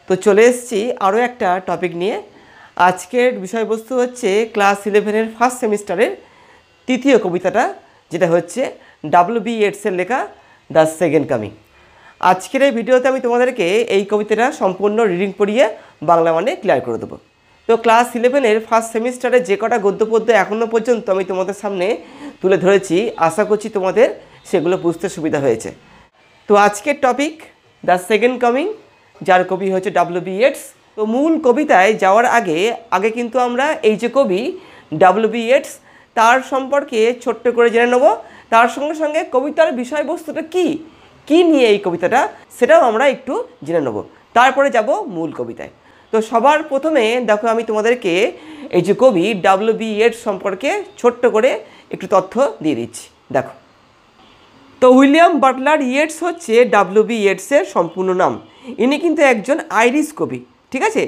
তো চলে এসেছি আরও একটা টপিক নিয়ে। আজকের বিষয়বস্তু হচ্ছে ক্লাস 11-এর ফার্স্ট সেমিস্টারের তৃতীয় কবিতাটা, যেটা হচ্ছে W.B. Yeats'ের লেখা দ্য সেকেন্ড কামিং। আজকের এই ভিডিওতে আমি তোমাদেরকে এই কবিতাটা সম্পূর্ণ রিডিং পড়িয়ে বাংলা মানে ক্লিয়ার করে দেবো। তো ক্লাস 11-এর ফার্স্ট সেমিস্টারে যে কটা গদ্য পদ্য এখনও পর্যন্ত আমি তোমাদের সামনে তুলে ধরেছি, আশা করছি তোমাদের সেগুলো বুঝতে সুবিধা হয়েছে। তো আজকের টপিক দ্য সেকেন্ড কামিং, যার কবি হচ্ছে W.B. Yeats। তো মূল কবিতায় যাওয়ার আগে কিন্তু আমরা এই যে কবি W.B. Yeats তার সম্পর্কে ছোট্ট করে জেনে নেব। তার সঙ্গে সঙ্গে কবিতার বিষয়বস্তুটা কী নিয়ে এই কবিতাটা, সেটাও আমরা একটু জেনে নেব। তারপরে যাব মূল কবিতায়। তো সবার প্রথমে দেখো, আমি তোমাদেরকে এই যে কবি W.B. Yeats সম্পর্কে ছোট্ট করে একটু তথ্য দিয়ে দিচ্ছি। দেখো, তো উইলিয়াম বাটলার ইয়েটস হচ্ছে W.B. Yeats'ের সম্পূর্ণ নাম। ইনি কিন্তু একজন আইরিশ কবি, ঠিক আছে।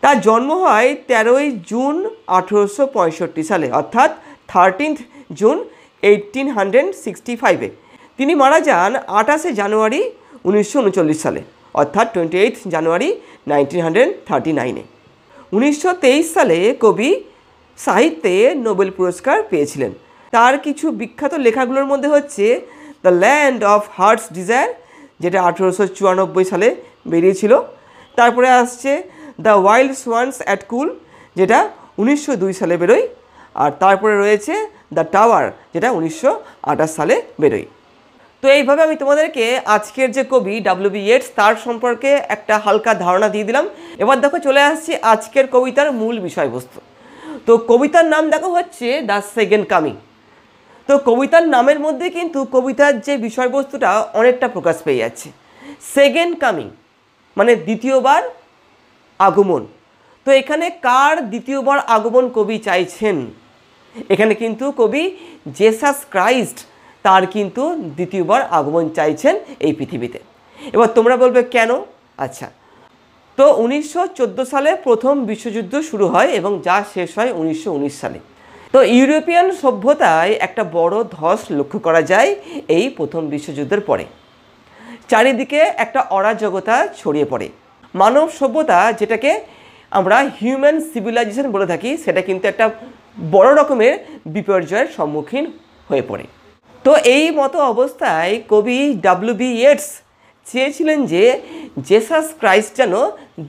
তার জন্ম হয় 13ই জুন 1865 সালে, অর্থাৎ 13th June 1865-এ। তিনি মারা যান 28শে জানুয়ারি 1939 সালে, অর্থাৎ 28th January 1939-এ। 1923 সালে কবি সাহিত্যে নোবেল পুরস্কার পেয়েছিলেন। তার কিছু বিখ্যাত লেখাগুলোর মধ্যে হচ্ছে the land of hearts desire, যেটা 1894 সালে বেরিয়েছিল। তারপরে আসছে দ্য ওয়াইল্ড সোয়ানস অ্যাট কুল, যেটা 1902 সালে বেরোয়। আর তারপরে রয়েছে দ্য টাওয়ার, যেটা 1928 সালে বেরোয়। তো এইভাবে আমি তোমাদেরকে আজকের যে কবি W.B. Yeats তার সম্পর্কে একটা হালকা ধারণা দিয়ে দিলাম। এবার দেখো, চলে আসছি আজকের কবিতার মূল বিষয়বস্তু। তো কবিতার নাম দেখো হচ্ছে দ্য সেকেন্ড কামিং। তো কবিতার নামের মধ্যে কিন্তু কবিতার যে বিষয়বস্তুটা অনেকটা প্রকাশ পেয়ে যাচ্ছে। সেকেন্ড কামিং মানে দ্বিতীয়বার আগমন। তো এখানে কার দ্বিতীয়বার আগমন কবি চাইছেন? এখানে কিন্তু কবি জেসাস ক্রাইস্ট, তার কিন্তু দ্বিতীয়বার আগমন চাইছেন এই পৃথিবীতে। এবার তোমরা বলবে কেন? আচ্ছা, তো 1914 সালে প্রথম বিশ্বযুদ্ধ শুরু হয় এবং যা শেষ হয় 1919 সালে। তো ইউরোপিয়ান সভ্যতায় একটা বড় ধস লক্ষ্য করা যায় এই প্রথম বিশ্বযুদ্ধের পরে। চারিদিকে একটা অরাজকতা ছড়িয়ে পড়ে। মানব সভ্যতা, যেটাকে আমরা হিউম্যান সিভিলাইজেশন বলে থাকি, সেটা কিন্তু একটা বড় রকমের বিপর্যয়ের সম্মুখীন হয়ে পড়ে। তো এই মতো অবস্থায় কবি W.B. Yeats চেয়েছিলেন যে জেসাস ক্রাইস্ট যেন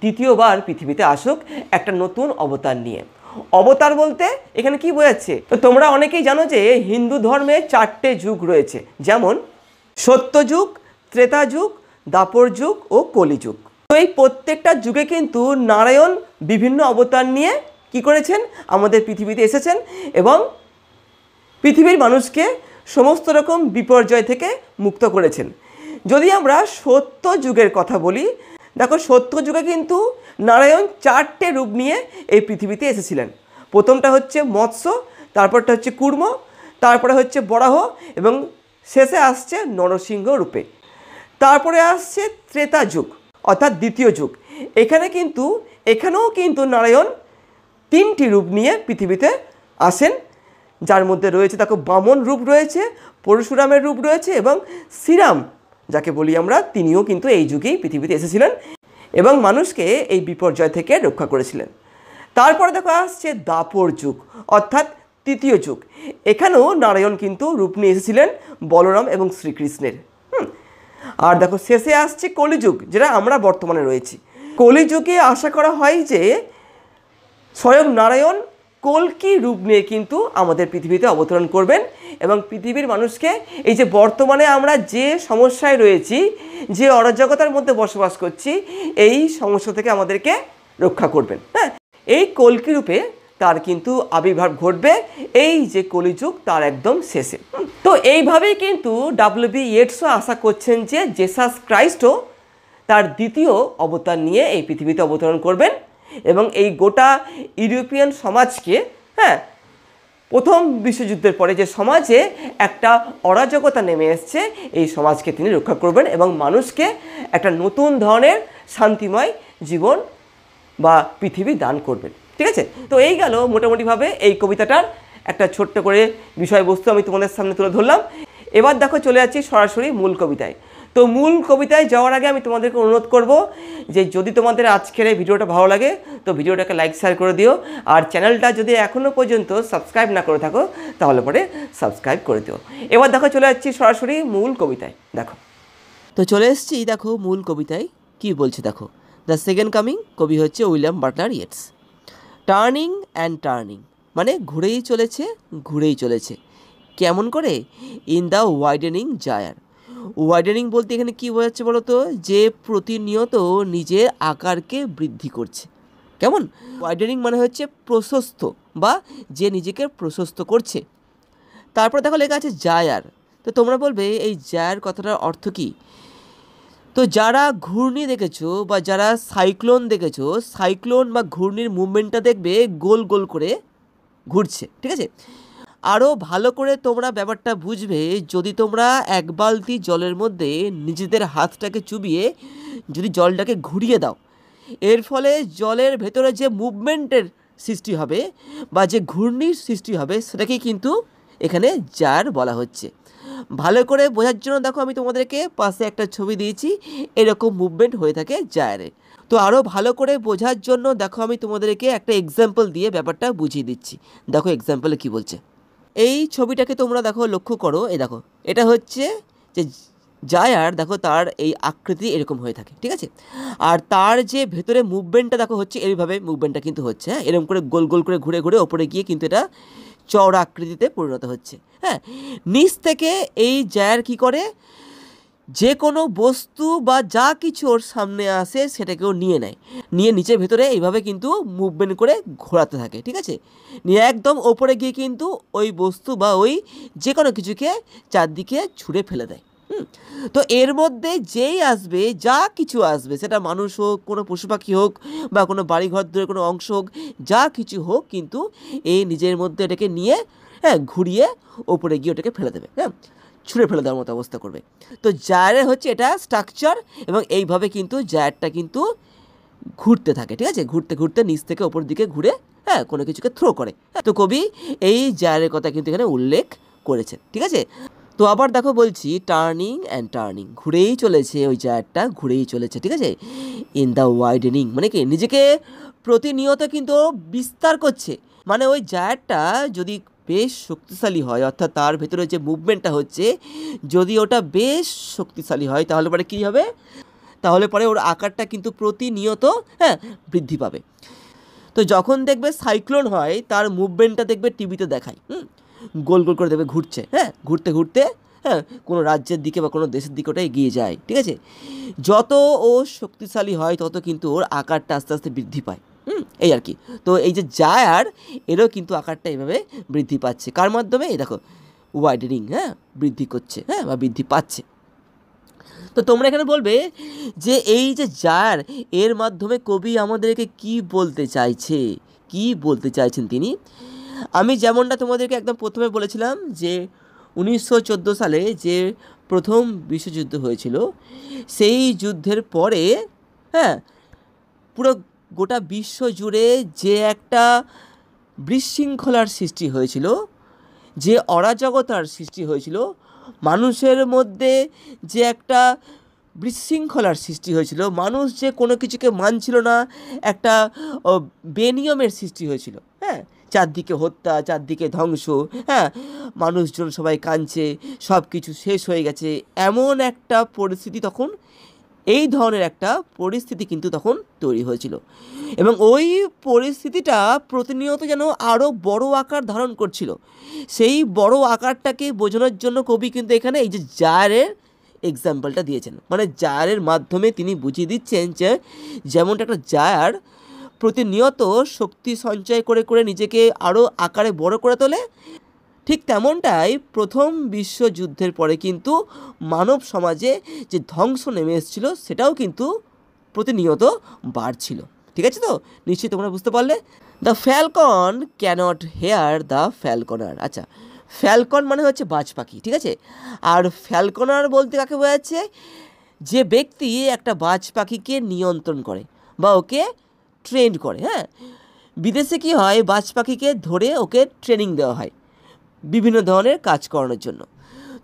দ্বিতীয়বার পৃথিবীতে আসুক একটা নতুন অবতার নিয়ে। অবতার বলতে এখানে কি বোঝাচ্ছে? তো তোমরা অনেকেই জানো যে হিন্দু ধর্মে 4টে যুগ রয়েছে, যেমন সত্যযুগ, ত্রেতা যুগ, দাপর যুগ ও কলিযুগ। তো এই প্রত্যেকটা যুগে কিন্তু নারায়ণ বিভিন্ন অবতার নিয়ে কি করেছেন? আমাদের পৃথিবীতে এসেছেন এবং পৃথিবীর মানুষকে সমস্ত রকম বিপর্যয় থেকে মুক্ত করেছেন। যদি আমরা সত্য যুগের কথা বলি, দেখো সত্য যুগে কিন্তু নারায়ণ 4টে রূপ নিয়ে এই পৃথিবীতে এসেছিলেন। প্রথমটা হচ্ছে মৎস্য, তারপরটা হচ্ছে কুর্ম, তারপরে হচ্ছে বরাহ এবং শেষে আসছে নরসিংহ রূপে। তারপরে আসছে ত্রেতা যুগ, অর্থাৎ দ্বিতীয় যুগ। এখানেও কিন্তু নারায়ণ 3টি রূপ নিয়ে পৃথিবীতে আসেন, যার মধ্যে রয়েছে দেখো বামন রূপ রয়েছে, পরশুরামের রূপ রয়েছে এবং শ্রীরাম, যাকে বলি আমরা, তিনিও কিন্তু এই যুগেই পৃথিবীতে এসেছিলেন এবং মানুষকে এই বিপর্যয় থেকে রক্ষা করেছিলেন। তারপরে দেখো আসছে দাপর যুগ, অর্থাৎ তৃতীয় যুগ। এখানেও নারায়ণ কিন্তু রূপ নিয়ে এসেছিলেন বলরাম এবং শ্রীকৃষ্ণের। আর দেখো শেষে আসছে কলিযুগ, যেটা আমরা বর্তমানে রয়েছি। কলিযুগে আশা করা হয় যে স্বয়ং নারায়ণ কল্কি রূপ নিয়ে কিন্তু আমাদের পৃথিবীতে অবতরণ করবেন এবং পৃথিবীর মানুষকে এই যে বর্তমানে আমরা যে সমস্যায় রয়েছি, যে অরাজকতার মধ্যে বসবাস করছি, এই সমস্যা থেকে আমাদেরকে রক্ষা করবেন। হ্যাঁ, এই কল্কি রূপে তার কিন্তু আবির্ভাব ঘটবে এই যে কলিযুগ তার একদম শেষে। তো এইভাবেই কিন্তু W.B. Yeatsও আশা করছেন যে জেসাস ক্রাইস্টও তার দ্বিতীয় অবতার নিয়ে এই পৃথিবীতে অবতরণ করবেন এবং এই গোটা ইউরোপিয়ান সমাজকে, হ্যাঁ, প্রথম বিশ্বযুদ্ধের পরে যে সমাজে একটা অরাজকতা নেমে এসছে, এই সমাজকে তিনি রক্ষা করবেন এবং মানুষকে একটা নতুন ধরনের শান্তিময় জীবন বা পৃথিবী দান করবেন। ঠিক আছে, তো এই গেল মোটামুটিভাবে এই কবিতাটার একটা ছোট্ট করে বিষয়বস্তু আমি তোমাদের সামনে তুলে ধরলাম। এবার দেখো, চলে যাচ্ছি সরাসরি মূল কবিতায়। তো মূল কবিতায় যাওয়ার আগে আমি তোমাদেরকে অনুরোধ করব যে যদি তোমাদের আজকের এই ভিডিওটা ভালো লাগে তো ভিডিওটাকে লাইক শেয়ার করে দিও, আর চ্যানেলটা যদি এখনও পর্যন্ত সাবস্ক্রাইব না করে থাকো তাহলে পরে সাবস্ক্রাইব করে দিও। এবার দেখো চলে যাচ্ছি সরাসরি মূল কবিতায়। দেখো তো চলে এসেছি, দেখো মূল কবিতায় কি বলছে দেখো। দ্য সেকেন্ড কামিং, কবি হচ্ছে William Butler Yeats. Turning and turning মানে ঘুরেই চলেছে ঘুরেই চলেছে। কেমন করে? In the widening gyre. Widening বলতে এখানে কী বোঝাচ্ছে বলো তো? যে প্রতিনিয়ত নিজের আকারকে বৃদ্ধি করছে। কেমন? ওয়াইডেনিং মানে হচ্ছে প্রশস্ত, বা যে নিজেকে প্রশস্ত করছে। তারপর দেখো লেখা আছে জায়ার। তো তোমরা বলবে এই জায়ার কথাটার অর্থ কী? তো যারা ঘূর্ণি দেখেছো বা যারা সাইক্লোন দেখেছো, সাইক্লোন বা ঘূর্ণির মুভমেন্টটা দেখবে গোল গোল করে ঘুরছে, ঠিক আছে? আরও ভালো করে তোমরা ব্যাপারটা বুঝবে যদি তোমরা এক বালতি জলের মধ্যে নিজেদের হাতটাকে চুবিয়ে যদি জলটাকে ঘুরিয়ে দাও, এর ফলে জলের ভেতরে যে মুভমেন্টের সৃষ্টি হবে বা যে ঘূর্ণির সৃষ্টি হবে সেটাকেই কিন্তু এখানে জার বলা হচ্ছে। ভালো করে বোঝার জন্য দেখো আমি তোমাদেরকে পাশে একটা ছবি দিয়েছি, এরকম মুভমেন্ট হয়ে থাকে জায়ারে। তো আরও ভালো করে বোঝার জন্য দেখো আমি তোমাদেরকে একটা এক্সাম্পল দিয়ে ব্যাপারটা বুঝিয়ে দিচ্ছি। দেখো এক্সাম্পলে কি বলছে। এই ছবিটাকে তোমরা দেখো লক্ষ্য করো, এই দেখো এটা হচ্ছে যে জায়ার, দেখো তার এই আকৃতি এরকম হয়ে থাকে, ঠিক আছে? আর তার যে ভেতরে মুভমেন্টটা দেখো হচ্ছে এইভাবে মুভমেন্টটা কিন্তু হচ্ছে, হ্যাঁ, এরকম করে গোল গোল করে ঘুরে ঘুরে ওপরে গিয়ে কিন্তু এটা চওড়া আকৃতিতে পরিণত হচ্ছে। হ্যাঁ, নিচ থেকে এই জায়ার কি করে? যে কোনো বস্তু বা যা কিছু ওর সামনে আসে সেটাকেও নিয়ে নেয়, নিয়ে নিচের ভেতরে এইভাবে কিন্তু মুভমেন্ট করে ঘোরাতে থাকে, ঠিক আছে? নিয়ে একদম ওপরে গিয়ে কিন্তু ওই বস্তু বা ওই যে কোনো কিছুকে চারদিকে ছুঁড়ে ফেলে দেয়। তো এর মধ্যে যেই আসবে, যা কিছু আসবে, সেটা মানুষ হোক, কোনো পশু পাখি হোক, বা কোনো বাড়িঘর ধরে কোনো অংশ হোক, যা কিছু হোক কিন্তু এই নিজের মধ্যে এটাকে নিয়ে, হ্যাঁ, ঘুরিয়ে ওপরে গিয়ে ওটাকে ফেলে দেবে, হ্যাঁ, ছুঁড়ে ফেলে দেওয়ার মতো অবস্থা করবে। তো জায়ারের হচ্ছে এটা স্ট্রাকচার, এবং এইভাবে কিন্তু জায়ারটা কিন্তু ঘুরতে থাকে, ঠিক আছে? ঘুরতে ঘুরতে নিচ থেকে ওপর দিকে ঘুরে, হ্যাঁ, কোনো কিছুকে থ্রো করে। তো কবি এই জায়ারের কথা কিন্তু এখানে উল্লেখ করেছেন, ঠিক আছে? তো আবার দেখো বলছি টার্নিং অ্যান্ড টার্নিং, ঘুরেই চলেছে ওই জায়ারটা, ঘুরেই চলেছে, ঠিক আছে? ইন দ্য ওয়াইডেনিং মানে কি? নিজেকে প্রতিনিয়ত কিন্তু বিস্তার করছে। মানে ওই জায়ারটা যদি বেশ শক্তিশালী হয়, অর্থাৎ তার ভেতরে যে মুভমেন্টটা হচ্ছে যদি ওটা বেশ শক্তিশালী হয়, তাহলে পরে কী হবে? তাহলে পরে ওর আকারটা কিন্তু প্রতিনিয়ত, হ্যাঁ, বৃদ্ধি পাবে। তো যখন দেখবে সাইক্লোন হয় তার মুভমেন্টটা দেখবে টিভিতে দেখায়, গোল গোল করে দেখবে ঘুরছে, হ্যাঁ, ঘুরতে ঘুরতে, হ্যাঁ, কোনো রাজ্যের দিকে বা কোনো দেশের দিকে ওটা এগিয়ে যায়, ঠিক আছে? যত ও শক্তিশালী হয় তত কিন্তু ওর আকারটা আস্তে আস্তে বৃদ্ধি পায়, এই আর কি। তো এই যে জায়ার, এরও কিন্তু আকারটা এইভাবে বৃদ্ধি পাচ্ছে। কার মাধ্যমে? এই দেখো ওয়াইডেনিং, হ্যাঁ, বৃদ্ধি করছে, হ্যাঁ, বা বৃদ্ধি পাচ্ছে। তো তোমরা এখানে বলবে যে এই যে জায়ার, এর মাধ্যমে কবি আমাদেরকে কি বলতে চাইছে, কি বলতে চাইছেন তিনি? আমি যেমনটা তোমাদেরকে একদম প্রথমে বলেছিলাম যে 1914 সালে যে প্রথম বিশ্বযুদ্ধ হয়েছিল, সেই যুদ্ধের পরে, হ্যাঁ, পুরো গোটা বিশ্ব জুড়ে যে একটা বিশৃঙ্খলার সৃষ্টি হয়েছিল, যে অরাজকতার সৃষ্টি হয়েছিল, মানুষের মধ্যে যে একটা বিশৃঙ্খলার সৃষ্টি হয়েছিল, মানুষ যে কোনো কিছুকে মানছিল না, একটা বেনিয়মের সৃষ্টি হয়েছিল, হ্যাঁ, চারদিকে হত্যা, চারদিকে ধ্বংস, হ্যাঁ, মানুষজন সবাই কাঁদছে, সব কিছু শেষ হয়ে গেছে, এমন একটা পরিস্থিতি তখন, এই ধরনের একটা পরিস্থিতি কিন্তু তখন তৈরি হয়েছিল। এবং ওই পরিস্থিতিটা প্রতিনিয়ত যেন আরও বড় আকার ধারণ করছিল। সেই বড় আকারটাকে বোঝানোর জন্য কবি কিন্তু এখানে এই যে জায়ারের এক্সাম্পলটা দিয়েছেন। মানে জায়ারের মাধ্যমে তিনি বুঝিয়ে দিচ্ছেন যে যেমনটা একটা জায়ার প্রতিনিয়ত শক্তি সঞ্চয় করে করে নিজেকে আরও আকারে বড় করে তোলে, ঠিক তেমনটাই প্রথম বিশ্বযুদ্ধের পরে কিন্তু মানব সমাজে যে ধ্বংস নেমে এসেছিল সেটাও কিন্তু প্রতিনিয়ত বাড়ছিল। ঠিক আছে? তো নিশ্চয়ই তোমরা বুঝতে পারলে। The falcon cannot hear the falconer. আচ্ছা, ফ্যালকন মানে হচ্ছে বাজ পাখি, ঠিক আছে? আর ফ্যালকনার বলতে কাকে বোঝাচ্ছে? যে ব্যক্তি একটা বাজ পাখিকে নিয়ন্ত্রণ করে বা ওকে ট্রেন করে। হ্যাঁ, বিদেশে কি হয়, বাজ পাখিকে ধরে ওকে ট্রেনিং দেওয়া হয় বিভিন্ন ধরনের কাজ করানোর জন্য।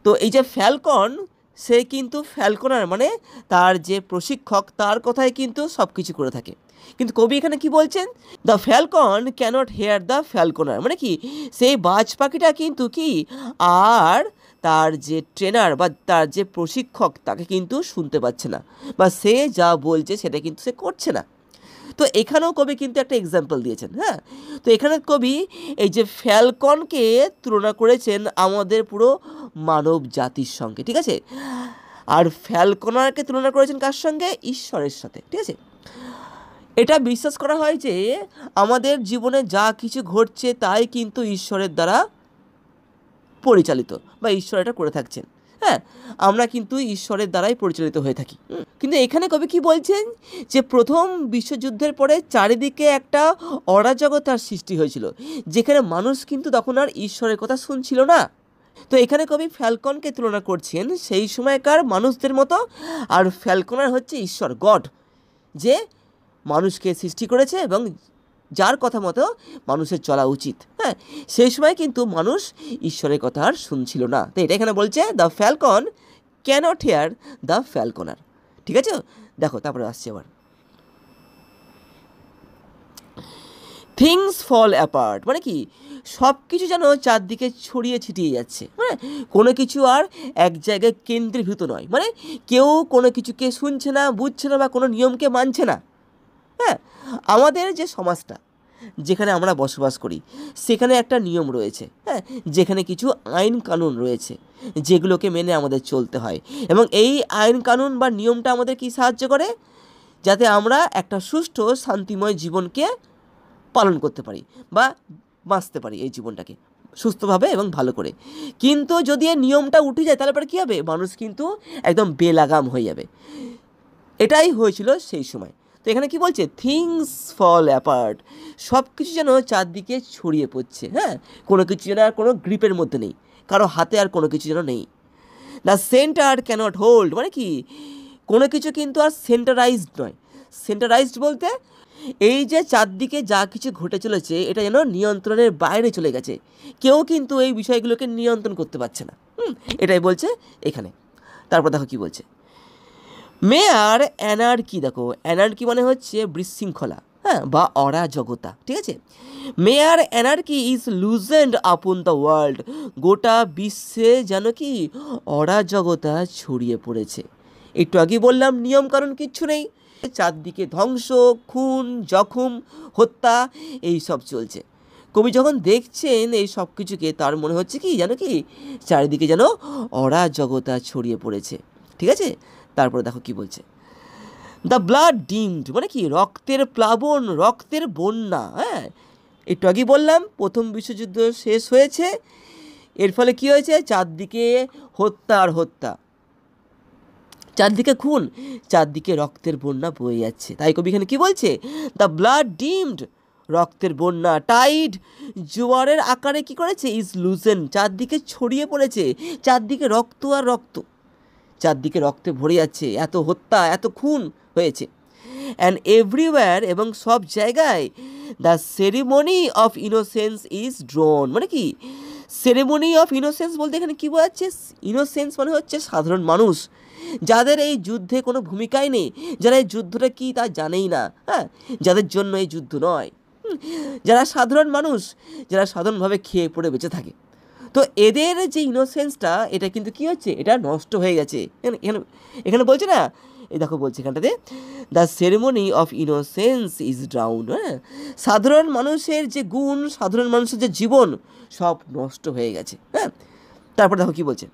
তো এই যে ফ্যালকন, সে কিন্তু ফ্যালকনার মানে তার যে প্রশিক্ষক তার কথাই কিন্তু সব কিছু করে থাকে। কিন্তু কবি এখানে কি বলছেন, the falcon cannot hear the falconer, মানে কি সেই বাজ পাখিটা কিন্তু কি আর তার যে ট্রেনার বা তার যে প্রশিক্ষক তাকে কিন্তু শুনতে পাচ্ছে না, বা সে যা বলছে সেটা কিন্তু সে করছে না। তো এখানেও কবি কিন্তু একটা এক্সাম্পল দিয়েছেন। হ্যাঁ, তো এখানে কবি এই যে ফ্যালকনকে তুলনা করেছেন আমাদের পুরো মানব জাতির সঙ্গে, ঠিক আছে। আর ফ্যালকনারকে তুলনা করেছেন কার সঙ্গে? ঈশ্বরের সাথে, ঠিক আছে। এটা বিশ্বাস করা হয় যে আমাদের জীবনে যা কিছু ঘটছে তাই কিন্তু ঈশ্বরের দ্বারা পরিচালিত, বা ঈশ্বর এটা করে থাকছেন। হ্যাঁ, আমরা কিন্তু ঈশ্বরের দ্বারাই পরিচালিত হয়ে থাকি। কিন্তু এখানে কবি কি বলছেন যে প্রথম বিশ্বযুদ্ধের পরে চারিদিকে একটা অরাজকতার সৃষ্টি হয়েছিল, যেখানে মানুষ কিন্তু তখন আর ঈশ্বরের কথা শুনছিল না। তো এখানে কবি ফ্যালকনকে তুলনা করছেন সেই সময়কার মানুষদের মতো, আর ফ্যালকনার হচ্ছে ঈশ্বর, গড, যে মানুষকে সৃষ্টি করেছে এবং যার কথা মতো মানুষের চলা উচিত। হ্যাঁ, সেই সময় কিন্তু মানুষ ঈশ্বরের কথা আর শুনছিল না। তো এটা এখানে বলছে the falcon cannot hear the falconer, ঠিক আছে। দেখো তারপরে আসছে আবার, থিংস ফল অ্যাপার্ট, মানে কি সব কিছু যেন চারদিকে ছড়িয়ে ছিটিয়ে যাচ্ছে, মানে কোনো কিছু আর এক জায়গায় কেন্দ্রীভূত নয়, মানে কেউ কোনো কিছুকে শুনছে না, বুঝছে না, বা কোনো নিয়মকে মানছে না। হ্যাঁ, আমাদের যে সমাজটা যেখানে আমরা বসবাস করি সেখানে একটা নিয়ম রয়েছে, হ্যাঁ, যেখানে কিছু আইন কানুন রয়েছে যেগুলোকে মেনে আমাদের চলতে হয়, এবং এই আইন কানুন বা নিয়মটা আমাদের কি সাহায্য করে, যাতে আমরা একটা সুষ্ঠু শান্তিময় জীবনকে পালন করতে পারি বা বাঁচতে পারি এই জীবনটাকে সুস্থভাবে এবং ভালো করে। কিন্তু যদি এই নিয়মটা উঠে যায় তাহলে পরে কী হবে, মানুষ কিন্তু একদম বেলাগাম হয়ে যাবে। এটাই হয়েছিল সেই সময়। তো এখানে কি বলছে, থিংস ফল অ্যাপার্ট, সব কিছু যেন চারদিকে ছড়িয়ে পড়ছে। হ্যাঁ, কোনো কিছু যেন আর কোনো গ্রিপের মধ্যে নেই, কারো হাতে আর কোনো কিছু যেন নেই। দ্য সেন্টার ক্যানট হোল্ড, মানে কি কোনো কিছু কিন্তু আর সেন্টারাইজড নয়। সেন্টারাইজড বলতে এই যে চারদিকে যা কিছু ঘটে চলেছে এটা যেন নিয়ন্ত্রণের বাইরে চলে গেছে, কেউ কিন্তু এই বিষয়গুলোকে নিয়ন্ত্রণ করতে পারছে না। এটাই বলছে এখানে। তারপর দেখো কি বলছে, মেয়ার অ্যানার্কি, দেখো অ্যানার্কি মানে হচ্ছে বিশৃঙ্খলা, হ্যাঁ, বা অরাজকতা, ঠিক আছে। মেয়ার anarchy is লুজেন্ড upon the world, গোটা বিশ্বে যেন কি অরাজকতা ছড়িয়ে পড়েছে। একটু আগে বললাম নিয়ম কারণ কিচ্ছু নেই, চারদিকে ধ্বংস, খুন, জখম, হত্যা এই সব চলছে। কবি যখন দেখছেন এই সব কিছুকে তার মনে হচ্ছে কি যেন কি চারিদিকে যেন অরাজকতা ছড়িয়ে পড়েছে, ঠিক আছে। তারপরে দেখো কি বলছে, দ্য ব্লাড ডিমড, মানে কি রক্তের প্লাবন, রক্তের বন্যা। হ্যাঁ, একটু আগে বললাম প্রথম বিশ্বযুদ্ধ শেষ হয়েছে, এর ফলে কি হয়েছে, চারদিকে হত্যা আর হত্যা, চারদিকে খুন, চারদিকে রক্তের বন্যা বয়ে যাচ্ছে। তাই কবি এখানে কি বলছে, দ্য ব্লাড ডিমড, রক্তের বন্যা, টাইড, জোয়ারের আকারে কি করেছে, ইজ লুজেন, চারদিকে ছড়িয়ে পড়েছে, চারদিকে রক্ত আর রক্ত, চারদিকে রক্তে ভরে যাচ্ছে, এত হত্যা এত খুন হয়েছে। অ্যান্ড এভরিওয়্যার, এবং সব জায়গায়, the ceremony of innocence is drone, মানে কি সেরেমনি অফ ইনোসেন্স বলতে এখানে কী বোঝাচ্ছে, ইনোসেন্স মানে হচ্ছে সাধারণ মানুষ, যাদের এই যুদ্ধে কোনো ভূমিকাই নেই, যারা এই যুদ্ধটা কী তা জানেই না, হ্যাঁ, যাদের জন্য এই যুদ্ধ নয়, যারা সাধারণ মানুষ, যারা সাধারণভাবে খেয়ে পড়ে বেঁচে থাকে। তো এদের যে ইনোসেন্সটা এটা কিন্তু কী হচ্ছে, এটা নষ্ট হয়ে গেছে। এখানে এখানে বলছে না, এই দেখো বলছে এখানটাতে, the ceremony of innocence is down, হ্যাঁ, সাধারণ মানুষের যে গুণ, সাধারণ মানুষের যে জীবন সব নষ্ট হয়ে গেছে। হ্যাঁ, তারপর দেখো কি বলছে,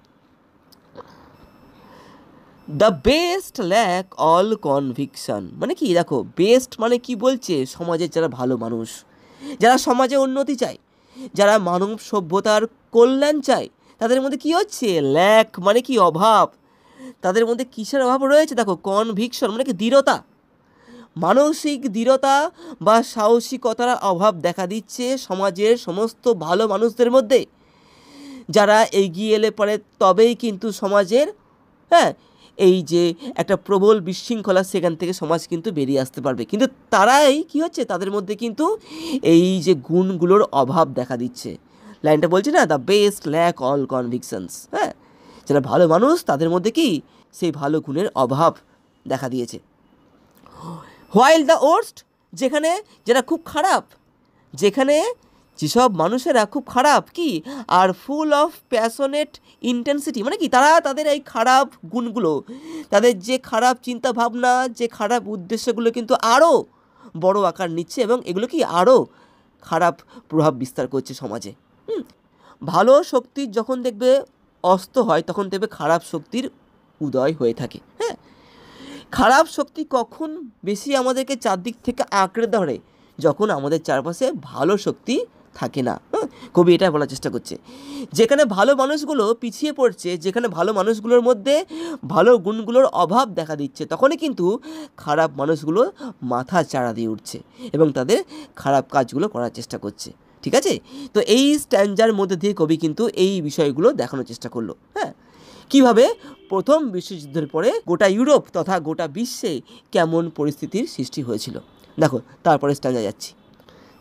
the best lack all conviction, মানে কি দেখো বেস্ট মানে কি বলছে, সমাজের যারা ভালো মানুষ, যারা সমাজে উন্নতি চায়, যারা মানব সভ্যতার কল্যাণ চায়, তাদের মধ্যে কি হচ্ছে, ল্যাক মানে কি অভাব, তাদের মধ্যে কিসের অভাব রয়েছে, দেখো কনভিকশন মানে কি দৃঢ়তা, মানসিক দৃঢ়তা বা সাহসিকতার অভাব দেখা দিচ্ছে সমাজের সমস্ত ভালো মানুষদের মধ্যে, যারা এগিয়ে এলে পরে তবেই কিন্তু সমাজের, হ্যাঁ, এই যে একটা প্রবল বিশৃঙ্খলা সেখান থেকে সমাজ কিন্তু বেরিয়ে আসতে পারবে। কিন্তু তারাই কি হচ্ছে, তাদের মধ্যে কিন্তু এই যে গুণগুলোর অভাব দেখা দিচ্ছে। লাইনটা বলছে না, the best lack all convictions, হ্যাঁ, যারা ভালো মানুষ তাদের মধ্যে কি সেই ভালো গুণের অভাব দেখা দিয়েছে। হোয়াইল দ্য ওর্স্ট, যেখানে যারা খুব খারাপ, যেখানে যেসব মানুষেরা খুব খারাপ কি আর ফুল অফ প্যাশনেট ইন্টেন্সিটি, মানে কি তারা তাদের এই খারাপ গুণগুলো, তাদের যে খারাপ চিন্তা ভাবনা, যে খারাপ উদ্দেশ্যগুলো কিন্তু আরও বড় আকার নিচ্ছে এবং এগুলো কি আরও খারাপ প্রভাব বিস্তার করছে সমাজে। ভালো শক্তির যখন দেখবে অস্ত হয় তখন দেখবে খারাপ শক্তির উদয় হয়ে থাকে। হ্যাঁ, খারাপ শক্তি কখন বেশি আমাদেরকে চারদিক থেকে আঁকড়ে ধরে? যখন আমাদের চারপাশে ভালো শক্তি থাকে না। কবি এটা বলার চেষ্টা করছে, যেখানে ভালো মানুষগুলো পিছিয়ে পড়ছে, যেখানে ভালো মানুষগুলোর মধ্যে ভালো গুণগুলোর অভাব দেখা দিচ্ছে, তখনই কিন্তু খারাপ মানুষগুলো মাথা চাড়া দিয়ে উঠছে এবং তাদের খারাপ কাজগুলো করার চেষ্টা করছে। ঠিক আছে, তো এই স্ট্যাঞ্জার মধ্যে দিয়ে কবি কিন্তু এই বিষয়গুলো দেখানোর চেষ্টা করলো। হ্যাঁ, কীভাবে প্রথম বিশ্বযুদ্ধের পরে গোটা ইউরোপ তথা গোটা বিশ্বে কেমন পরিস্থিতির সৃষ্টি হয়েছিল। দেখো তারপরে স্ট্যাঞ্জা যাচ্ছি।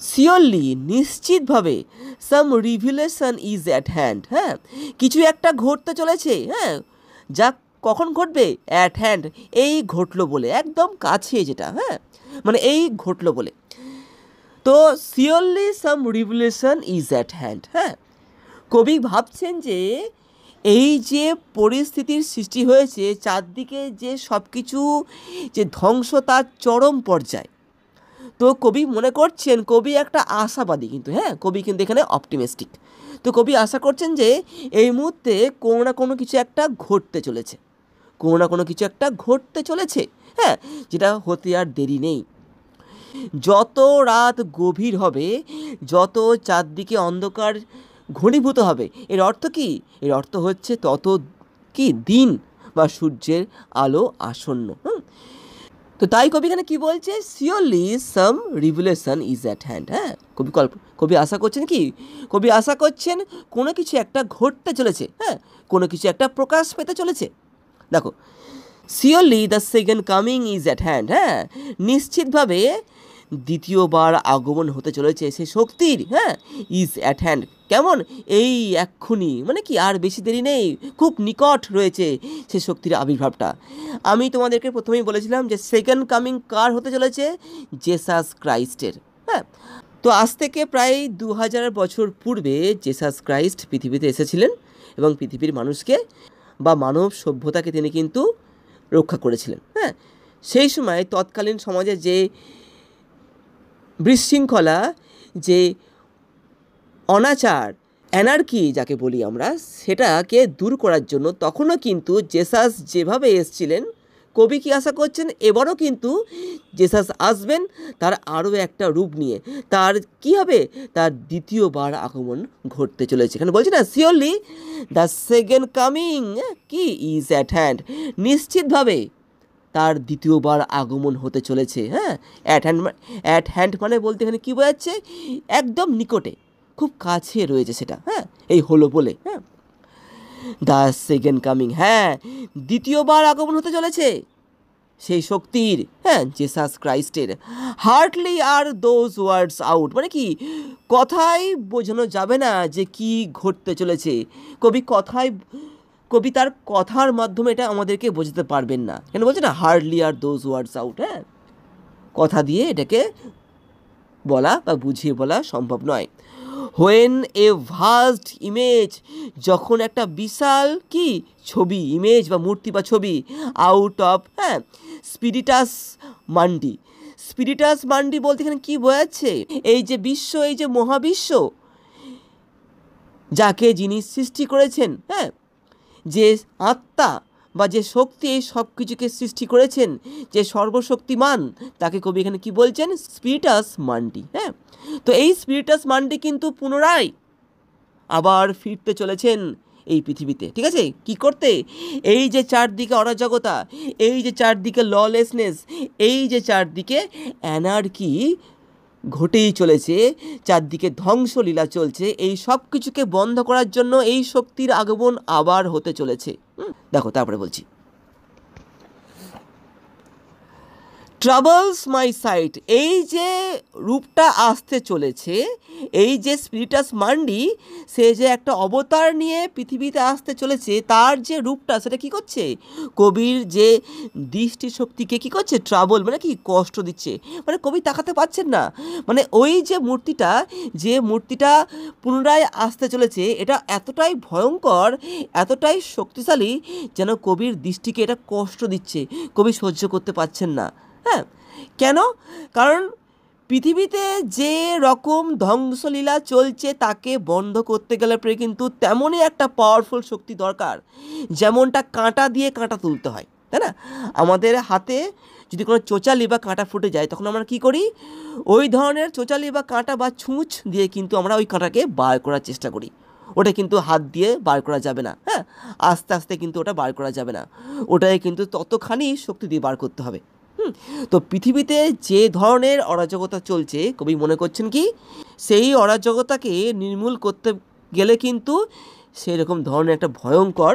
সিওরলি, নিশ্চিতভাবে, সাম রিভিলেশন ইজ অ্যাট হ্যান্ড। হ্যাঁ, কিছু একটা ঘটতে চলেছে। হ্যাঁ, যা কখন ঘটবে? অ্যাট হ্যান্ড, এই ঘটলো বলে, একদম কাছে যেটা। হ্যাঁ, মানে এই ঘটলো বলে। তো surely some revelation is at hand. হ্যাঁ, কবি ভাবছেন যে এই যে পরিস্থিতির সৃষ্টি হয়েছে, চারদিকে যে সব কিছু যে ধ্বংস তার চরম পর্যায়ে, তো কবি মনে করছেন, কবি একটা আশাবাদী কিন্তু। হ্যাঁ, কবি কিন্তু এখানে অপটিমিস্টিক। তো কবি আশা করছেন যে এই মুহূর্তে কোনো না কোনো কিছু একটা ঘটতে চলেছে, কোনো না কোনো কিছু একটা ঘটতে চলেছে। হ্যাঁ, যেটা হতে আর দেরি নেই। যত রাত গভীর হবে, যত চারদিকে অন্ধকার ঘনীভূত হবে, এর অর্থ কি? এর অর্থ হচ্ছে তত কি দিন বা সূর্যের আলো আসন্ন। তো তাই কবি এখানে কি বলছে? Surely some revelation is at hand. হ্যাঁ, কবি আশা করছেন কি? কবি আশা করছেন কোনো কিছু একটা ঘটতে চলেছে। হ্যাঁ, কোনো কিছু একটা প্রকাশ পেতে চলেছে। দেখো, surely the second coming is at hand. হ্যাঁ, নিশ্চিতভাবে দ্বিতীয়বার আগমন হতে চলেছে সে শক্তির। হ্যাঁ, ইজ অ্যাট হ্যান্ড, কেমন? এই এক্ষুনি, মানে কি আর বেশি দেরি নেই, খুব নিকট রয়েছে সে শক্তির আবির্ভাবটা। আমি তোমাদেরকে প্রথমেই বলেছিলাম যে সেকেন্ড কামিং কার হতে চলেছে? জেসাস ক্রাইস্টের। হ্যাঁ, তো আজ থেকে প্রায় 2000 বছর পূর্বে জেসাস ক্রাইস্ট পৃথিবীতে এসেছিলেন এবং পৃথিবীর মানুষকে বা মানব সভ্যতাকে তিনি কিন্তু রক্ষা করেছিলেন। হ্যাঁ, সেই সময় তৎকালীন সমাজে যে বিশৃঙ্খলা, যে অনাচার, অ্যানার্কি যাকে বলি আমরা, সেটাকে দূর করার জন্য তখনও কিন্তু জেসাস যেভাবে এসেছিলেন, কবি কি আশা করছেন? এবারও কিন্তু জেসাস আসবেন তার আরও একটা রূপ নিয়ে। তার কি হবে? তার দ্বিতীয়বার আগমন ঘটতে চলেছে। এখানে বলছি না, সিওরলি দ্য সেকেন্ড কামিং কি ইজ অ্যাট হ্যান্ড, নিশ্চিতভাবে তার দ্বিতীয়বার আগমন হতে চলেছে। হ্যাঁ, অ্যাট হ্যান্ড মানে বলতে এখানে কী বোঝাচ্ছে? একদম নিকটে, খুব কাছে রয়েছে সেটা। হ্যাঁ, এই হলো বলে। হ্যাঁ, দ্য সেকেন্ড কামিং, হ্যাঁ, দ্বিতীয়বার আগমন হতে চলেছে সেই শক্তির। হ্যাঁ, জেসাস ক্রাইস্টের। Hardly are those words out, মানে কি কথায় বোঝানো যাবে না যে কি ঘটতে চলেছে। কবি তার কথার মাধ্যমে এটা আমাদেরকে বোঝাতে পারবেন না। কেন বলছে না, hardly are those words out. হ্যাঁ, কথা দিয়ে এটাকে বলা বা বুঝিয়ে বলা সম্ভব নয়। হোয়েন এ ভাস্ট ইমেজ, যখন একটা বিশাল কি ছবি, ইমেজ বা মূর্তি বা ছবি, আউট অফ স্পিরিটাস মান্ডি। স্পিরিটাস মান্ডি বলতে এখানে কী বোঝাচ্ছে? এই যে বিশ্ব, এই যে মহাবিশ্ব, যাকে যিনি সৃষ্টি করেছেন, হ্যাঁ, যে আত্মা বা যে শক্তি এই সব কিছুকে সৃষ্টি করেছেন, যে সর্বশক্তিমান, তাকে কবি এখানে কি বলছেন? স্পিরিটাস মান্ডি। হ্যাঁ, তো এই স্পিরিটাস মান্ডি কিন্তু পুনরায় আবার ফিরতে চলেছেন এই পৃথিবীতে। ঠিক আছে, কি করতে? এই যে চারদিকে অরাজকতা, এই যে চারদিকে ললেসনেস, এই যে চারদিকে অ্যানার্কি ঘটেই চলেছে, চারদিকে ধ্বংসলীলা চলছে, এই সব কিছুকে বন্ধ করার জন্য এই শক্তির আগমন আবার হতে চলেছে। দেখো তারপরে বলছি, ট্রাবলস মাই সাইট, এই যে রূপটা আসতে চলেছে, এই যে স্পিরিটাস মান্ডি সে যে একটা অবতার নিয়ে পৃথিবীতে আসতে চলেছে, তার যে রূপটা সেটা কি করছে, কবির যে দৃষ্টি শক্তিকে কি করছে, ট্রাবল মানে কি কষ্ট দিচ্ছে, মানে কবি তাকাতে পারছেন না, মানে ওই যে মূর্তিটা পুনরায় আসতে চলেছে এটা এতটাই ভয়ঙ্কর, এতটাই শক্তিশালী যেন কবির দৃষ্টিকে এটা কষ্ট দিচ্ছে, কবি সহ্য করতে পারছেন না। হ্যাঁ, কেন? কারণ পৃথিবীতে যে রকম ধ্বংসলীলা চলছে তাকে বন্ধ করতে গেলে পরে কিন্তু তেমনই একটা পাওয়ারফুল শক্তি দরকার, যেমনটা কাঁটা দিয়ে কাঁটা তুলতে হয়, তাই না? আমাদের হাতে যদি কোনো চোচালি বা কাঁটা ফুটে যায় তখন আমরা কী করি, ওই ধরনের চোচালি বা কাঁটা বা ছুঁচ দিয়ে কিন্তু আমরা ওই কাঁটাকে বার করার চেষ্টা করি, ওটা কিন্তু হাত দিয়ে বার করা যাবে না। হ্যাঁ, আস্তে আস্তে কিন্তু ওটা বার করা যাবে না, ওটাই কিন্তু ততখানি শক্তি দিয়ে বার করতে হবে। তো পৃথিবীতে যে ধরনের অরাজকতা চলছে, কবি মনে করছেন কি সেই অরাজকতাকে নির্মূল করতে গেলে কিন্তু সেই রকম ধরনের একটা ভয়ঙ্কর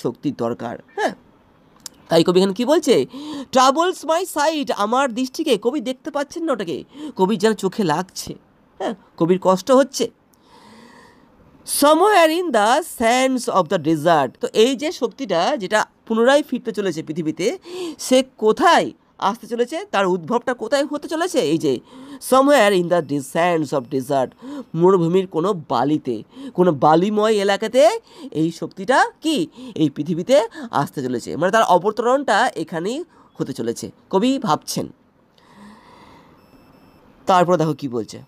শক্তির দরকার। হ্যাঁ, তাই কবি এখানে কী বলছে, ট্রাবলস মাই সাইট, আমার দৃষ্টিকে, কবি দেখতে পাচ্ছেন না ওটাকে, কবির যেন চোখে লাগছে, হ্যাঁ, কবির কষ্ট হচ্ছে। somewhere in the sands of the desert, তো এই যে শক্তিটা যেটা পুনরায় ফিরতে চলেছে পৃথিবীতে, সে কোথায় আসতে চলেছে, তার উদ্ভবটা কোথায় হতে চলেছে, এই যে somewhere in the sands of desert, মরুভূমির কোনো বালিতে, কোনো বালিময় এলাকাতে এই শক্তিটা কি এই পৃথিবীতে আসতে চলেছে, মানে তার অবতরণটা এখানেই হতে চলেছে, কবি ভাবছেন। তারপর দেখো কি বলছে,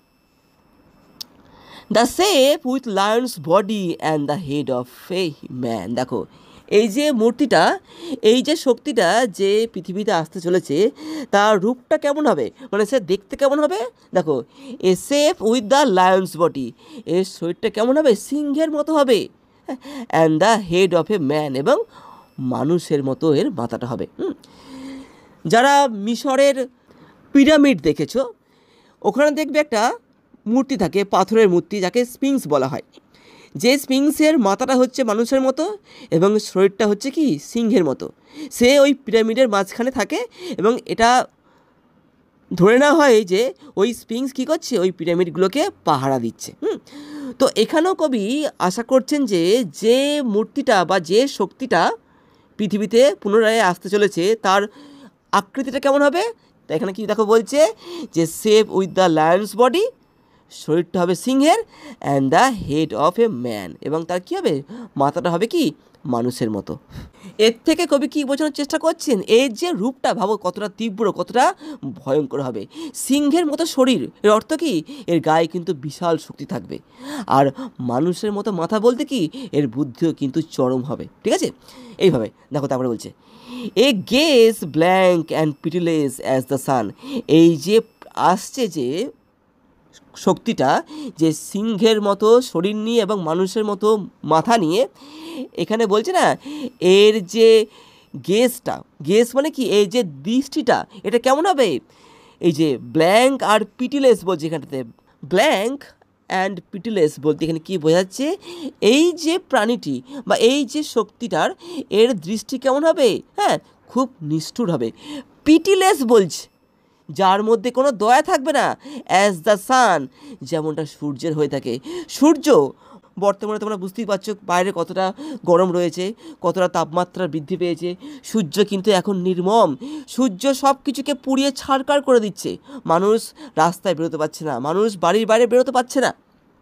the shape with Lions body and the head of a man, দেখো এই যে মূর্তিটা, এই যে শক্তিটা যে পৃথিবীতে আসতে চলেছে তার রূপটা কেমন হবে, মানে সে দেখতে কেমন হবে, দেখো a shape with the lion's body, এর শরীরটা কেমন হবে, সিংহের মতো হবে, and the head of a man, এবং মানুষের মতো এর মাথাটা হবে। যারা মিশরের পিরামিড দেখেছো, ওখানে দেখবে একটা মূর্তি থাকে, পাথরের মূর্তি, যাকে স্পিংস বলা হয়, যে স্পিংসের মাথাটা হচ্ছে মানুষের মতো এবং শরীরটা হচ্ছে কি সিংহের মতো, সে ওই পিরামিডের মাঝখানে থাকে এবং এটা ধরে নেওয়া হয় যে ওই স্পিংস কী করছে, ওই পিরামিডগুলোকে পাহারা দিচ্ছে। তো এখানেও কবি আশা করছেন যে যে মূর্তিটা বা যে শক্তিটা পৃথিবীতে পুনরায় আসতে চলেছে তার আকৃতিটা কেমন হবে, তাই এখানে কি দেখো বলছে যে shape with the lion's body, শরীরটা হবে সিংহের, and the head of a man, এবং তার কী হবে, মাথাটা হবে কি মানুষের মতো। এর থেকে কবি কী বোঝানোর চেষ্টা করছেন, এর যে রূপটা ভাবো কতটা তীব্র, কতটা ভয়ঙ্কর হবে, সিংহের মতো শরীর, এর অর্থ কি এর গায়ে কিন্তু বিশাল শক্তি থাকবে, আর মানুষের মতো মাথা বলতে কি এর বুদ্ধিও কিন্তু চরম হবে। ঠিক আছে, এইভাবে দেখো তারপরে বলছে a gaze blank and pitiless as the sun, এই যে আসছে যে শক্তিটা, যে সিংহের মতো শরীর নিয়ে এবং মানুষের মতো মাথা নিয়ে, এখানে বলছে না এর যে গেজ মানে কি এই যে দৃষ্টিটা, এটা কেমন হবে, এই যে ব্ল্যাঙ্ক আর পিটিলেস বলছে, এখানটাতে ব্ল্যাঙ্ক অ্যান্ড পিটিলেস বলতে এখানে কী বোঝাচ্ছে, এই যে প্রাণীটি বা এই যে শক্তিটার এর দৃষ্টি কেমন হবে, হ্যাঁ, খুব নিষ্ঠুর হবে। পিটিলেস বলছে, যার মধ্যে কোনো দয়া থাকবে না, অ্যাজ দ্য সান, যেমনটা সূর্যের হয়ে থাকে। সূর্য বর্তমানে তোমরা বুঝতেই পারছো বাইরে কতটা গরম রয়েছে, কতটা তাপমাত্রা বৃদ্ধি পেয়েছে, সূর্য কিন্তু এখন নির্মম, সূর্য সব কিছুকে পুড়িয়ে ছারকার করে দিচ্ছে, মানুষ রাস্তায় বেরোতে পারছে না, মানুষ বাড়ির বাইরে বেরোতে পারছে না,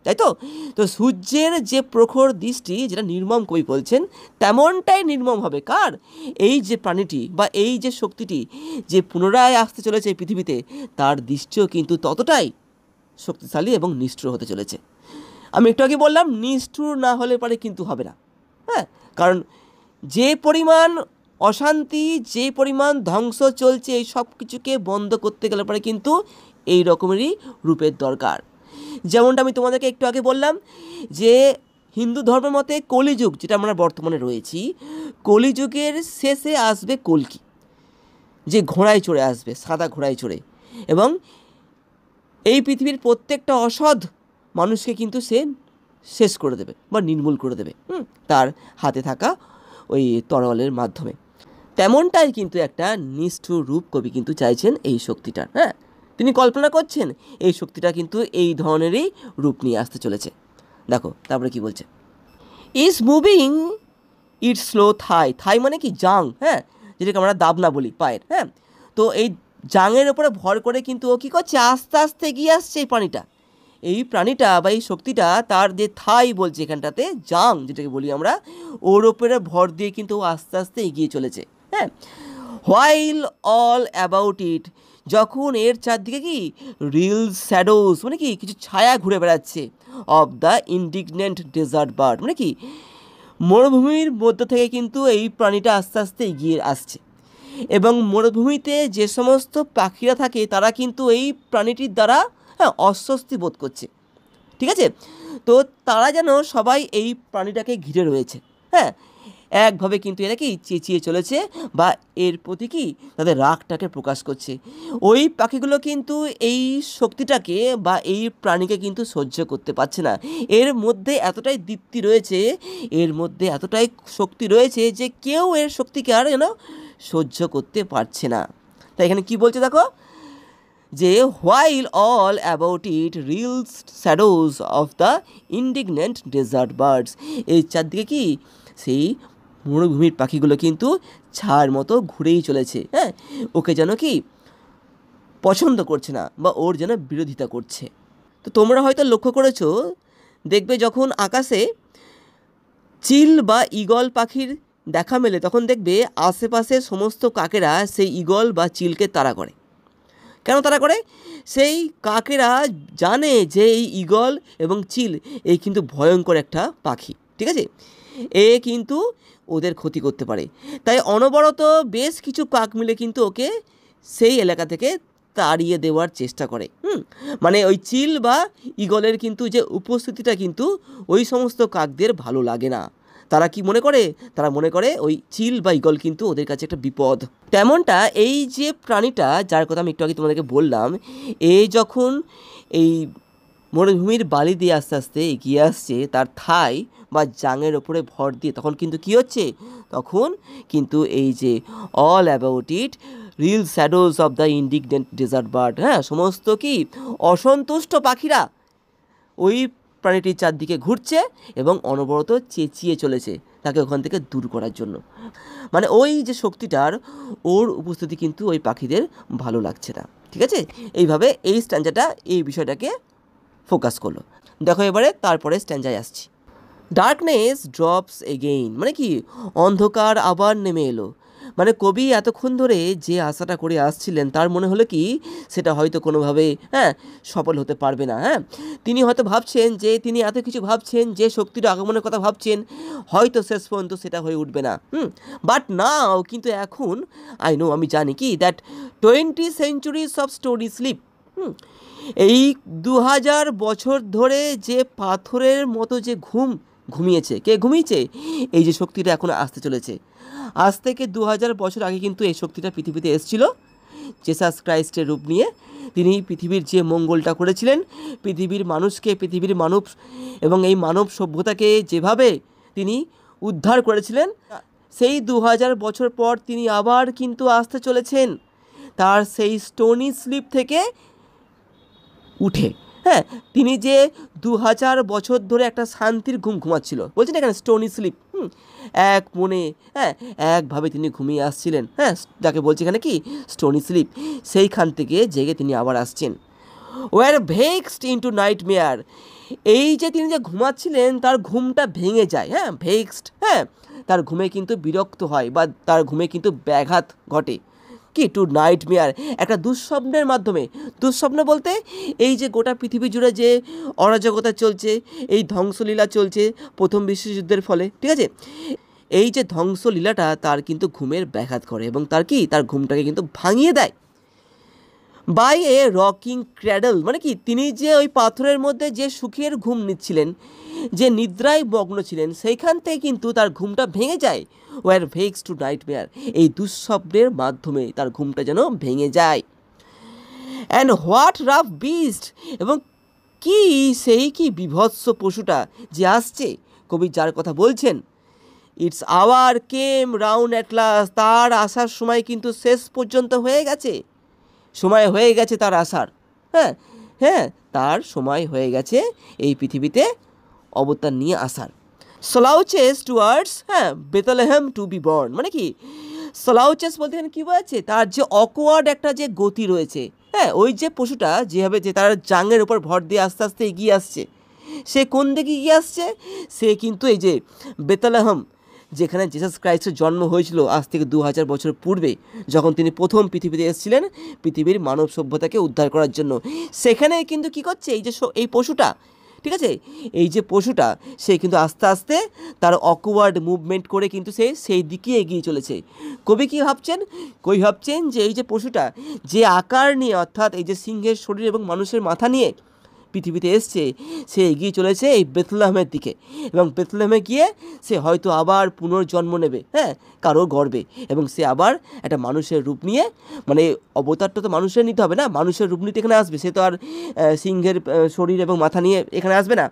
তাই তো। তো সূর্যের যে প্রখর দৃষ্টি যেটা নির্মম কবি বলছেন, তেমনটাই নির্মম হবে কার, এই যে প্রাণীটি বা এই যে শক্তিটি যে পুনরায় আসতে চলেছে এই পৃথিবীতে, তার দৃষ্টিও কিন্তু ততটাই শক্তিশালী এবং নিষ্ঠুর হতে চলেছে। আমি একটু আগে বললাম নিষ্ঠুর না হলে পারে কিন্তু হবে না, হ্যাঁ, কারণ যে পরিমাণ অশান্তি, যে পরিমাণ ধ্বংস চলছে, এই সব কিছুকে বন্ধ করতে গেলে পরে কিন্তু এই রকমেরই রূপের দরকার। যেমনটা আমি তোমাদেরকে একটু আগে বললাম যে হিন্দু ধর্মের মতে কলিযুগ যেটা আমরা বর্তমানে রয়েছি, কলিযুগের শেষে আসবে কল্কি, যে ঘোড়ায় চড়ে আসবে, সাদা ঘোড়ায় চড়ে, এবং এই পৃথিবীর প্রত্যেকটা অসৎ মানুষকে কিন্তু সে শেষ করে দেবে বা নির্মূল করে দেবে তার হাতে থাকা ওই তরোয়ালের মাধ্যমে। তেমনটাই কিন্তু একটা নিষ্ঠুর রূপ কবি কিন্তু চাইছেন এই শক্তিটার। হ্যাঁ, তিনি কল্পনা করছেন এই শক্তিটা কিন্তু এই ধরনেরই রূপ নিয়ে আসতে চলেছে। দেখো তারপরে কি বলছে, ইজ মুভিং ইট স্লো থাই, থাই মানে কি জাং, হ্যাঁ, যেটাকে আমরা দাবনা বলি পায়ের। হ্যাঁ, তো এই জাঙের ওপরে ভর করে কিন্তু ও কী করছে, আস্তে আস্তে এগিয়ে আসছে এই প্রাণীটা বা এই শক্তিটা তার যে থাই বলছে এখানটাতে, জাং যেটাকে বলি আমরা, ওর ওপরে ভর দিয়ে কিন্তু ও আস্তে আস্তে এগিয়ে চলেছে। হ্যাঁ, হোয়াইল অল অ্যাবাউট ইট, যখন এর চারদিকে কি রিল শ্যাডোজ মানে কি কিছু ছায়া ঘুরে বেড়াচ্ছে, of the indignant desert bird মানে কি মরুভূমির মধ্য থেকে কিন্তু এই প্রাণীটা আস্তে আস্তে এগিয়ে আসছে, এবং মরুভূমিতে যে সমস্ত পাখিরা থাকে তারা কিন্তু এই প্রাণীটির দ্বারা অস্বস্তি বোধ করছে। ঠিক আছে, তো তারা যেন সবাই এই প্রাণীটাকে ঘিরে রয়েছে। হ্যাঁ, একভাবে কিন্তু এরা কি চেঁচিয়ে চলেছে বা এর প্রতি কি তাদের রাগটাকে প্রকাশ করছে। ওই পাখিগুলো কিন্তু এই শক্তিটাকে বা এই প্রাণীকে কিন্তু সহ্য করতে পারছে না। এর মধ্যে এতটাই দীপ্তি রয়েছে, এর মধ্যে এতটাই শক্তি রয়েছে যে কেউ এর শক্তিকে আর যেন সহ্য করতে পারছে না। তাই এখানে কি বলছে দেখো, যে while all about it reels shadows of the indignant desert birds, এই চারদিকে কি সেই মরুভূমির পাখিগুলো কিন্তু ছায়ার মতো ঘুরেই চলেছে। হ্যাঁ, ওকে যেন কি পছন্দ করছে না বা ওর যেন বিরোধিতা করছে। তো তোমরা হয়তো লক্ষ্য করেছো, দেখবে যখন আকাশে চিল বা ঈগল পাখির দেখা মেলে তখন দেখবে আশেপাশের সমস্ত কাকেরা সেই ঈগল বা চিলকে তাড়া করে। কেন তাড়া করে? সেই কাকেরা জানে যে এই ঈগল এবং চিল এই কিন্তু ভয়ঙ্কর একটা পাখি। ঠিক আছে, এ কিন্তু ওদের ক্ষতি করতে পারে, তাই অনবরত বেশ কিছু কাক মিলে কিন্তু ওকে সেই এলাকা থেকে তাড়িয়ে দেওয়ার চেষ্টা করে। মানে ওই চিল বা ঈগলের কিন্তু যে উপস্থিতিটা কিন্তু ওই সমস্ত কাকদের ভালো লাগে না। তারা কি মনে করে? তারা মনে করে ওই চিল বা ঈগল কিন্তু ওদের কাছে একটা বিপদ। তেমনটা এই যে প্রাণীটা যার কথা আমি একটু আগে তোমাদেরকে বললাম, এ যখন এই মরুভূমির বালি দিয়ে আস্তে আস্তে এগিয়ে আসছে তার থাই বা জাঙের ওপরে ভর দিয়ে, তখন কিন্তু কী হচ্ছে, তখন কিন্তু এই যে all about it reel shadows of the indignant desert bird, হ্যাঁ, সমস্ত কি অসন্তুষ্ট পাখিরা ওই প্রাণীটির চারদিকে ঘুরছে এবং অনবরত চেঁচিয়ে চলেছে তাকে ওখান থেকে দূর করার জন্য। মানে ওই যে শক্তিটার ওর উপস্থিতি কিন্তু ওই পাখিদের ভালো লাগছে না। ঠিক আছে, এইভাবে এই স্ট্যান্জাটা এই বিষয়টাকে ফোকাস করলো। দেখো এবারে তারপরে স্ট্যান্জায় আসছি। ডার্কনেস ড্রপস এগেইন মানে কি অন্ধকার আবার নেমে এলো। মানে কবি এতক্ষণ ধরে যে আশাটা করে আসছিলেন তার মনে হলো কি সেটা হয়তো কোনোভাবে সফল হতে পারবে না। তিনি হয়তো ভাবছেন যে তিনি এত কিছু ভাবছেন, যে শক্তির আগমনের কথা ভাবছেন, হয়তো শেষ পর্যন্ত সেটা হয়ে উঠবে না। বাট নাও কিন্তু এখন আমি জানি কি that 20 centuries of stony sleep, এই 2000 বছর ধরে যে পাথরের মতো যে ঘুমিয়েছে, কে ঘুমিয়েছে? এই যে শক্তিটা এখন আসতে চলেছে। আজ থেকে 2000 বছর আগে কিন্তু এই শক্তিটা পৃথিবীতে এসেছিল জেসাস ক্রাইস্টের রূপ নিয়ে। তিনি পৃথিবীর যে মঙ্গলটা করেছিলেন, পৃথিবীর মানুষকে, পৃথিবীর মানব এবং এই মানব সভ্যতাকে যেভাবে তিনি উদ্ধার করেছিলেন, সেই 2000 বছর পর তিনি আবার কিন্তু আসতে চলেছেন তার সেই স্টোনি স্লিপ থেকে উঠে। তিনি যে 2000 বছর ধরে একটা শান্তির ঘুম ঘুমাচ্ছিল, বলছেন এখানে স্টোনি স্লিপ, এক মনে একভাবে তিনি ঘুমিয়ে আসছিলেন, যাকে বলছে এখানে কি স্টোনি স্লিপ, সেইখান থেকে জেগে তিনি আবার আসছেন। ওয়ার ভেক্সড ইনটু নাইটমেয়ার, এই যে তিনি যে ঘুমাচ্ছিলেন তার ঘুমটা ভেঙে যায়, ভেক্সড, তার ঘুমে কিন্তু বিরক্ত হয় বা তার ঘুমে কিন্তু ব্যাঘাত ঘটে কি টু নাইটমেয়ার, একটা দুঃস্বপ্নের মাধ্যমে। দুঃস্বপ্ন বলতে এই যে গোটা পৃথিবী জুড়ে যে অরাজকতা চলছে, এই ধ্বংসলীলা চলছে প্রথম বিশ্বযুদ্ধের ফলে, ঠিক আছে, এই যে ধ্বংসলীলাটা তার কিন্তু ঘুমের ব্যাঘাত করে এবং তার ঘুমটাকে কিন্তু ভাঙিয়ে দেয়। বাই এ রকিং ক্র্যাডল মানে কি তিনি যে ওই পাথরের মধ্যে যে সুখের ঘুম নিচ্ছিলেন, যে নিদ্রায় মগ্ন ছিলেন, সেইখান থেকে কিন্তু তার ঘুমটা ভেঙে যায়। ওয়ার ভেক্স টু নাইটমেয়ার, এই দুঃস্বপ্নের মাধ্যমে তার ঘুমটা যেন ভেঙে যায়। অ্যান্ড হোয়াট রাফ বিস্ট, এবং সেই কি বিভৎস পশুটা যে আসছে, কবি যার কথা বলছেন, it's hour came round at last, তার আসার সময় কিন্তু শেষ পর্যন্ত হয়ে গেছে, সময় হয়ে গেছে তার আসার। হ্যাঁ হ্যাঁ, তার সময় হয়ে গেছে এই পৃথিবীতে অবতার নিয়ে আসার। Slouches towards Bethlehem to be born, মানে কি স্লাউচেস বলতে এখানে কী বোঝাচ্ছে, তার যে অকওয়ার্ড একটা যে গতি রয়েছে, ওই যে পশুটা যেভাবে যে তার জাঙের উপর ভর দিয়ে আস্তে আস্তে এগিয়ে আসছে, সে কোন দিকে এগিয়ে আসছে, সে কিন্তু এই যে বেথলেহেম, যেখানে জিসাস ক্রাইস্টের জন্ম হয়েছিল আজ থেকে 2000 বছর পূর্বে, যখন তিনি প্রথম পৃথিবীতে এসেছিলেন পৃথিবীর মানব সভ্যতাকে উদ্ধার করার জন্য, সেখানে কিন্তু কী করছে এই যে এই পশুটা, ঠিক আছে, এই যে পশুটা সে কিন্তু আস্তে আস্তে তার অকওয়ার্ড মুভমেন্ট করে কিন্তু সে সেই দিকে এগিয়ে চলেছে। কবি কী ভাবছেন, কবি ভাবছেন যে এই যে পশুটা যে আকার নিয়ে, অর্থাৎ এই যে সিংহের শরীর এবং মানুষের মাথা নিয়ে পৃথিবীতে এসছে, সে এগিয়ে চলেছে এই বেথলেহেমের দিকে, এবং বেথলেহেমে গিয়ে সে হয়তো আবার পুনর্জন্ম নেবে কারো গর্বে, এবং সে আবার একটা মানুষের রূপ নিয়ে, মানে অবতারটা তো মানুষের নিতে হবে না, মানুষের রূপ নিতে এখানে আসবে, সে তো আর সিংহের শরীর এবং মাথা নিয়ে এখানে আসবে না।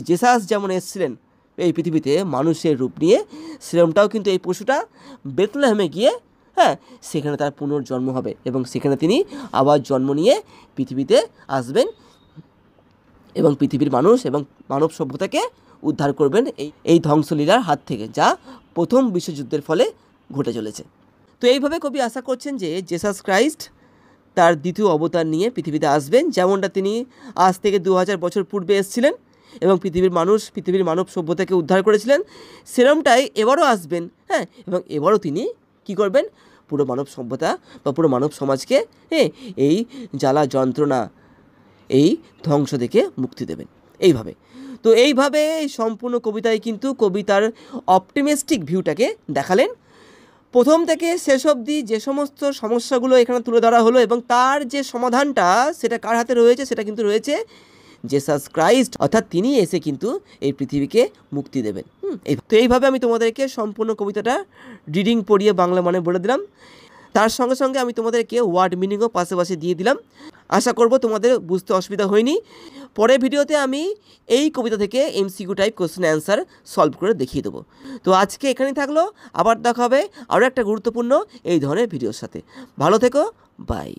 জেসাস যেমন এসেছিলেন এই পৃথিবীতে মানুষের রূপ নিয়ে, সেরকমটাও কিন্তু এই পশুটা বেথলেহেমে গিয়ে সেখানে তার পুনর্জন্ম হবে, এবং সেখানে তিনি আবার জন্ম নিয়ে পৃথিবীতে আসবেন এবং পৃথিবীর মানুষ এবং মানব সভ্যতাকে উদ্ধার করবেন এই ধ্বংসলীলার হাত থেকে, যা প্রথম বিশ্বযুদ্ধের ফলে ঘটে চলেছে। তো এইভাবে কবি আশা করছেন যে জেসাস ক্রাইস্ট তার দ্বিতীয় অবতার নিয়ে পৃথিবীতে আসবেন, যেমনটা তিনি আজ থেকে 2000 বছর পূর্বে এসেছিলেন এবং পৃথিবীর মানব সভ্যতাকে উদ্ধার করেছিলেন, সেরমটাই এবারও আসবেন। এবং এবারও তিনি কী করবেন, পুরো মানব সভ্যতা বা পুরো মানব সমাজকে এই জ্বালা যন্ত্রণা, এই ধ্বংস থেকে মুক্তি দেবেন এইভাবে। তো এইভাবে সম্পূর্ণ কবিতায় কিন্তু কবি তার অপটিমিস্টিক ভিউটাকে দেখালেন। প্রথম থেকে শেষ অবধি যে সমস্ত সমস্যাগুলো এখানে তুলে ধরা হলো এবং তার যে সমাধানটা সেটা কার হাতে রয়েছে, সেটা কিন্তু রয়েছে জেসাস ক্রাইস্ট, অর্থাৎ তিনি এসে কিন্তু এই পৃথিবীকে মুক্তি দেবেন। তো এইভাবে আমি তোমাদেরকে সম্পূর্ণ কবিতাটা রিডিং পড়িয়ে বাংলা মানে বলে দিলাম, তার সঙ্গে সঙ্গে আমি তোমাদেরকে ওয়ার্ড মিনিংও পাশাপাশি দিয়ে দিলাম। আশা করব তোমাদের বুঝতে অসুবিধা হয়নি। পরের ভিডিওতে আমি এই কবিতা থেকে MCQ type question answer solve করে দেখিয়ে দেবো। তো আজকে এখানেই থাকলো, আবার দেখা হবে আরও একটা গুরুত্বপূর্ণ এই ধরনের ভিডিওর সাথে। ভালো থেকো, বাই।